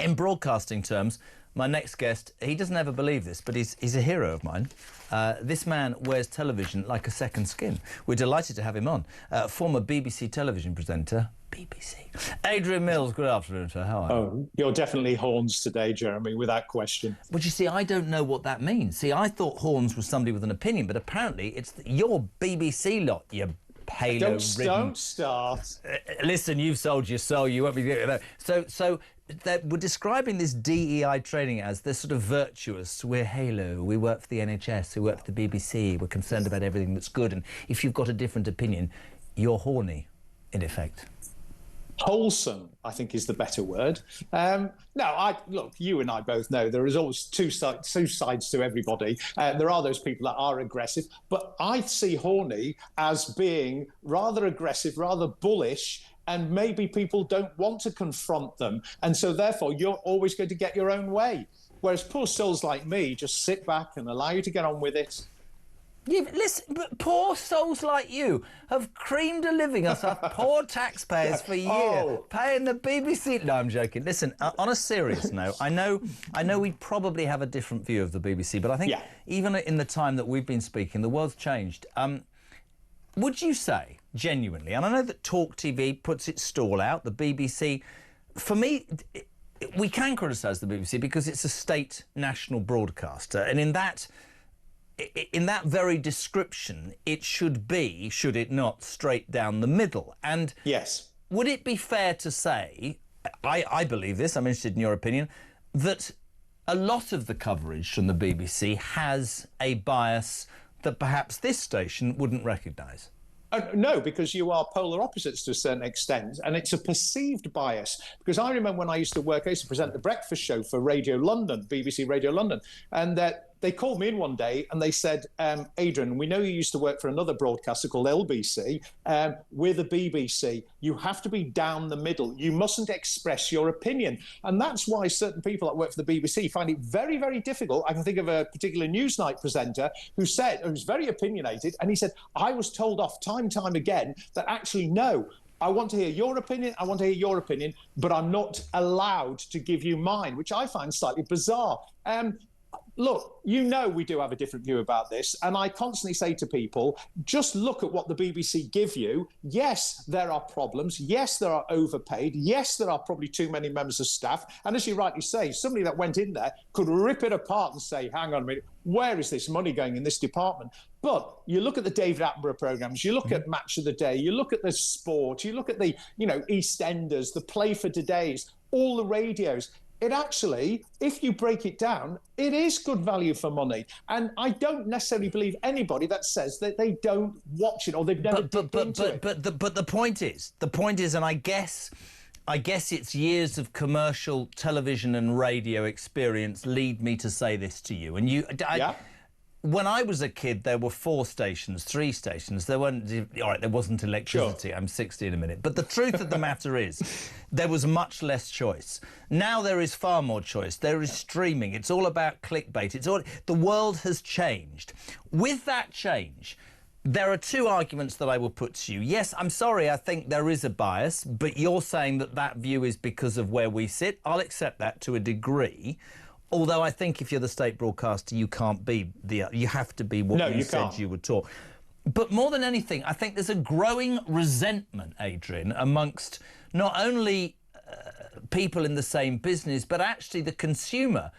In broadcasting terms, my next guest, he doesn't ever believe this, but he's a hero of mine. This man wears television like a second skin. We're delighted to have him on. Former BBC television presenter, BBC. Adrian Mills, good afternoon, sir. How are you? Oh, you're definitely Horns today, Jeremy, without question. But you see, I don't know what that means. See, I thought Horns was somebody with an opinion, but apparently it's your BBC lot, you palo-ridden... Don't start. Listen, you've sold your soul. You won't be... So we're describing this DEI training as they're sort of virtuous. We're Halo. We work for the NHS. We work for the BBC. We're concerned about everything that's good. And if you've got a different opinion, you're horny, in effect. Wholesome, I think, is the better word. Look, you and I both know there is always two sides to everybody. There are those people that are aggressive, but I see horny as being rather aggressive, rather bullish, and maybe people don't want to confront them. And so therefore, you're always going to get your own way. Whereas poor souls like me just sit back and allow you to get on with it. Yeah, but listen, but poor souls like you have creamed a living us off poor taxpayers for years, paying the BBC. No, I'm joking. Listen, on a serious note, I know we probably have a different view of the BBC, but I think even in the time that we've been speaking, the world's changed. Would you say, genuinely, and I know that TalkTV puts its stall out, the BBC, for me, we can criticise the BBC because it's a state national broadcaster, and in that very description, it should be, should it not, straight down the middle. And yes, would it be fair to say, I believe this, I'm interested in your opinion, that a lot of the coverage from the BBC has a bias that perhaps this station wouldn't recognise? No, because you are polar opposites to a certain extent, and it's a perceived bias. Because I remember when I used to present the breakfast show for Radio London, BBC Radio London, and they called me in one day and they said, Adrian, we know you used to work for another broadcaster called LBC. We're the BBC. You have to be down the middle. You mustn't express your opinion. And that's why certain people that work for the BBC find it very, very difficult. I can think of a particular Newsnight presenter who's very opinionated, and he said, I was told off time and time again that actually, no, I want to hear your opinion, I want to hear your opinion, but I'm not allowed to give you mine, which I find slightly bizarre. Look, you know we do have a different view about this, and I constantly say to people, just look at what the BBC give you. Yes, there are problems. Yes, there are overpaid. Yes, there are probably too many members of staff. And as you rightly say, somebody that went in there could rip it apart and say, hang on a minute, where is this money going in this department? But you look at the David Attenborough programmes, you look at Match of the Day, you look at the sport, you look at the, EastEnders, the Play for Today's, all the radios. It actually, if you break it down, it is good value for money. And I don't necessarily believe anybody that says that they don't watch it or they've never dipped into it. But the point is, and I guess it's years of commercial television and radio experience lead me to say this to you. And when I was a kid, there were 3 stations. There wasn't electricity. Sure. I'm 60 in a minute. But the truth of the matter is, there was much less choice. Now there is far more choice. There is streaming. It's all about clickbait. The world has changed. With that change, there are 2 arguments that I will put to you. Yes, I'm sorry, I think there is a bias, but you're saying that view is because of where we sit. I'll accept that to a degree. Although I think if you're the state broadcaster, you can't be you have to be what you said you would talk. But more than anything, I think there's a growing resentment, Adrian, amongst not only people in the same business, but actually the consumer,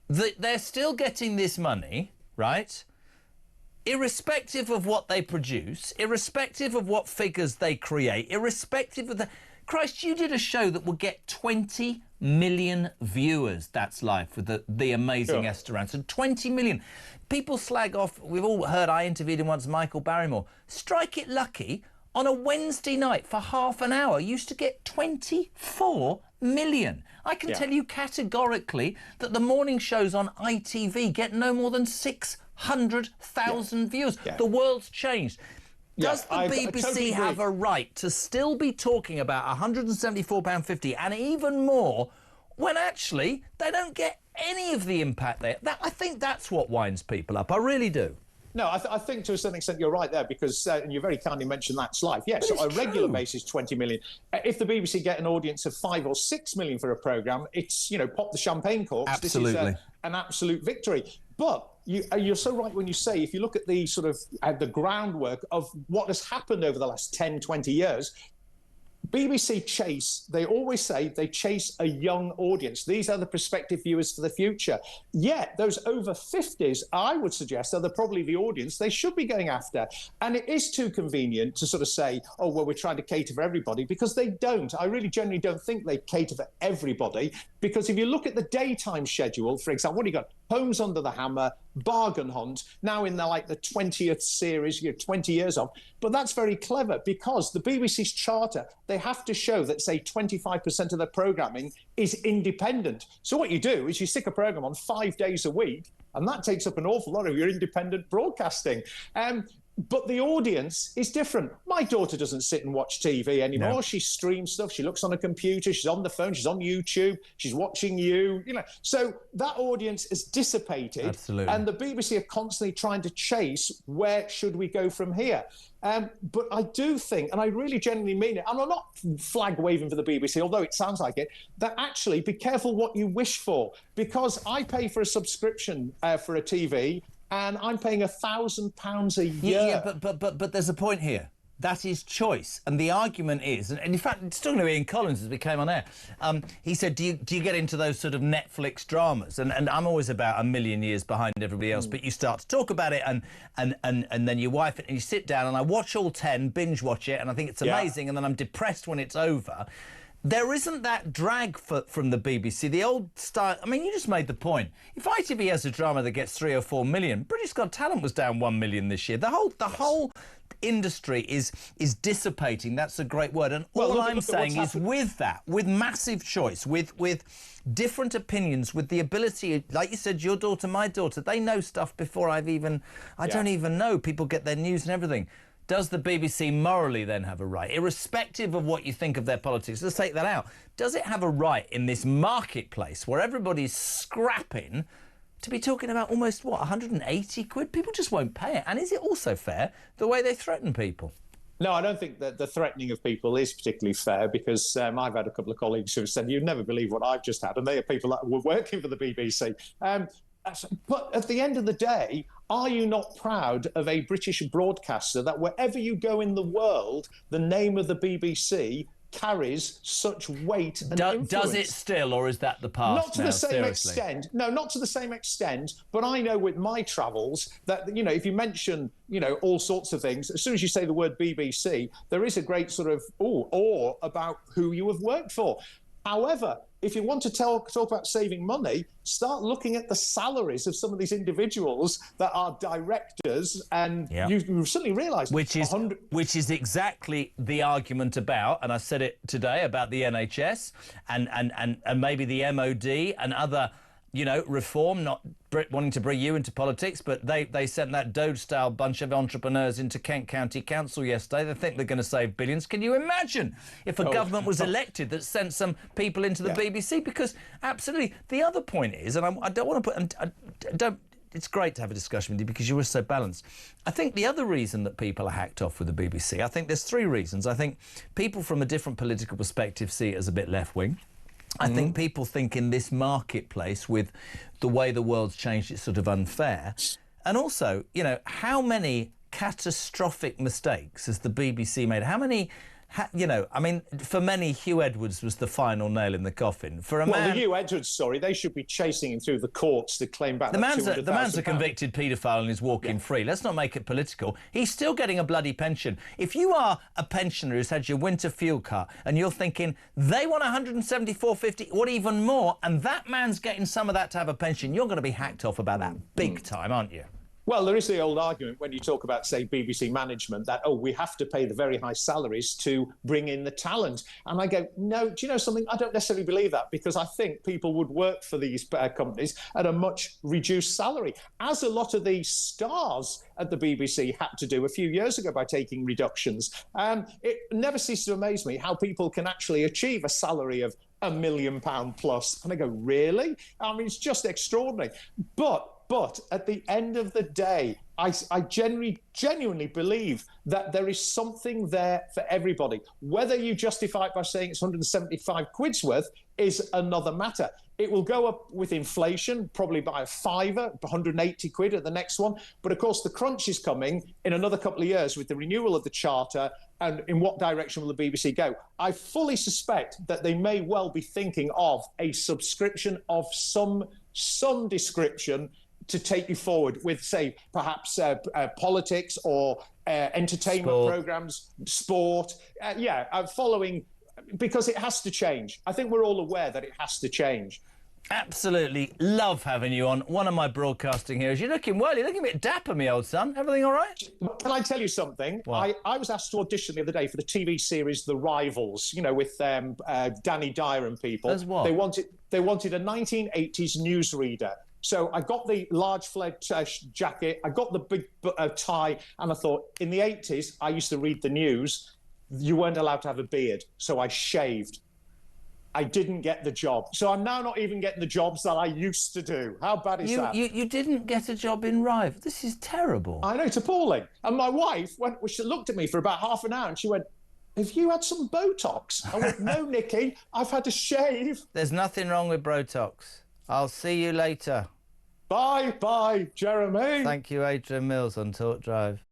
that they're still getting this money, right? Irrespective of what they produce, irrespective of what figures they create, irrespective of the... Christ, you did a show that would get 20 million viewers, That's Life, with the amazing Esther Ranson. 20 million. People slag off, we've all heard, I interviewed him once, Michael Barrymore. Strike It Lucky, on a Wednesday night for half an hour, used to get 24 million. I can tell you categorically that the morning shows on ITV get no more than 600,000 viewers. Yeah. The world's changed. Does the BBC totally have a right to still be talking about £174.50 and even more when actually they don't get any of the impact there? I think that's what winds people up. I really do. No, I think to a certain extent you're right there because, and you very kindly mentioned that's life. Yes, on a regular basis, 20 million. If the BBC get an audience of 5 or 6 million for a programme, it's, pop the champagne corks. Absolutely. This is an absolute victory. But you're so right when you say, if you look at the sort of the groundwork of what has happened over the last 10, 20 years, BBC they always say they chase a young audience. These are the prospective viewers for the future. Yet those over 50s, I would suggest, are probably the audience they should be going after. And it is too convenient to sort of say, oh, well, we're trying to cater for everybody, because they don't. I really generally don't think they cater for everybody, because if you look at the daytime schedule, for example, what do you got? Homes Under the Hammer, Bargain Hunt, now in the 20th series, 20 years of. But that's very clever, because the BBC's charter, they have to show that, say, 25% of their programming is independent. So what you do is you stick a programme on 5 days a week, and that takes up an awful lot of your independent broadcasting. But the audience is different. My daughter doesn't sit and watch TV anymore. No. She streams stuff. She looks on a computer. She's on the phone. She's on YouTube. She's watching you. So that audience is dissipated. Absolutely. And the BBC are constantly trying to chase, where should we go from here? But I do think, and I really genuinely mean it, and I'm not flag waving for the BBC, although it sounds like it, that actually be careful what you wish for, because I pay for a subscription for a TV, and I'm paying £1,000 a year. Yeah, but there's a point here. That is choice. And the argument is, and in fact, it's talking to Ian Collins as we came on air, he said, do you get into those sort of Netflix dramas? And I'm always about a million years behind everybody else, but you start to talk about it and then you wife it and you sit down, and I watch all 10, binge watch it, and I think it's amazing, and then I'm depressed when it's over. There isn't that drag from the BBC. The old style, I mean, you just made the point. If ITV has a drama that gets 3 or 4 million, British Got Talent was down 1 million this year. The whole industry is dissipating. That's a great word. And all I'm saying is, with that, with massive choice, with different opinions, with the ability, like you said, your daughter, my daughter, they know stuff before I don't even know. People get their news and everything. Does the BBC morally then have a right, irrespective of what you think of their politics? Let's take that out. Does it have a right in this marketplace where everybody's scrapping to be talking about almost, 180 quid? People just won't pay it. And is it also fair the way they threaten people? No, I don't think that the threatening of people is particularly fair, because I've had a couple of colleagues who have said, you'd never believe what I've just had, and they are people that were working for the BBC. But at the end of the day, are you not proud of a British broadcaster that wherever you go in the world, the name of the BBC carries such weight and influence? Does it still, or is that the past? Not to the same extent. No, not to the same extent. But I know with my travels that, if you mention, all sorts of things, as soon as you say the word BBC, there is a great sort of awe about who you have worked for. Certainly, if you want to talk about saving money, start looking at the salaries of some of these individuals that are directors, and you suddenly realise... Which is exactly the argument about, and I said it today, about the NHS and maybe the MOD and other... reform, not wanting to bring you into politics, but they sent that Dode-style bunch of entrepreneurs into Kent County Council yesterday. They think they're going to save billions. Can you imagine if a government was elected that sent some people into the BBC? Because absolutely. The other point is, and I don't want to put... It's great to have a discussion with you because you were so balanced. I think the other reason that people are hacked off with the BBC, I think there's 3 reasons. I think people from a different political perspective see it as a bit left-wing. I think people think in this marketplace, with the way the world's changed, it's sort of unfair. And also, how many catastrophic mistakes has the BBC made? How many... for many, Hugh Edwards was the final nail in the coffin. The Hugh Edwards story, they should be chasing him through the courts to claim back the man's a convicted paedophile and is walking free. Let's not make it political. He's still getting a bloody pension. If you are a pensioner who's had your winter fuel cut and you're thinking they want 174.50 or even more, and that man's getting some of that to have a pension, you're going to be hacked off about that big time, aren't you? Well, there is the old argument when you talk about, say, BBC management that, we have to pay the very high salaries to bring in the talent. And I go, no, do you know something? I don't necessarily believe that, because I think people would work for these companies at a much reduced salary, as a lot of the stars at the BBC had to do a few years ago by taking reductions. It never ceases to amaze me how people can actually achieve a salary of £1 million plus. And I go, really? I mean, it's just extraordinary. But But at the end of the day, I genuinely believe that there is something there for everybody. Whether you justify it by saying it's 175 quid's worth is another matter. It will go up with inflation, probably by a fiver, 180 quid at the next one. But of course, the crunch is coming in another couple of years with the renewal of the charter. And in what direction will the BBC go? I fully suspect that they may well be thinking of a subscription of some description to take you forward with, say, perhaps politics or entertainment programs, sport. Following, because it has to change. I think we're all aware that it has to change. Absolutely love having you on. One of my broadcasting heroes. You're looking well. You're looking a bit dapper, me old son. Everything all right? Can I tell you something? I was asked to audition the other day for the TV series The Rivals, you know, with Danny Dyer and people. As what? They wanted a 1980s newsreader. So I got the large flared jacket, I got the big tie, and I thought, in the 80s, I used to read the news. You weren't allowed to have a beard, so I shaved. I didn't get the job. So I'm now not even getting the jobs that I used to do. How bad is that? You didn't get a job in Rive. This is terrible. I know, it's appalling. And my wife she looked at me for about half an hour and she went, have you had some Botox? I went, no, Nikki, I've had to shave. There's nothing wrong with Botox. I'll see you later. Bye, Jeremy. Thank you, Adrian Mills on Talk Drive.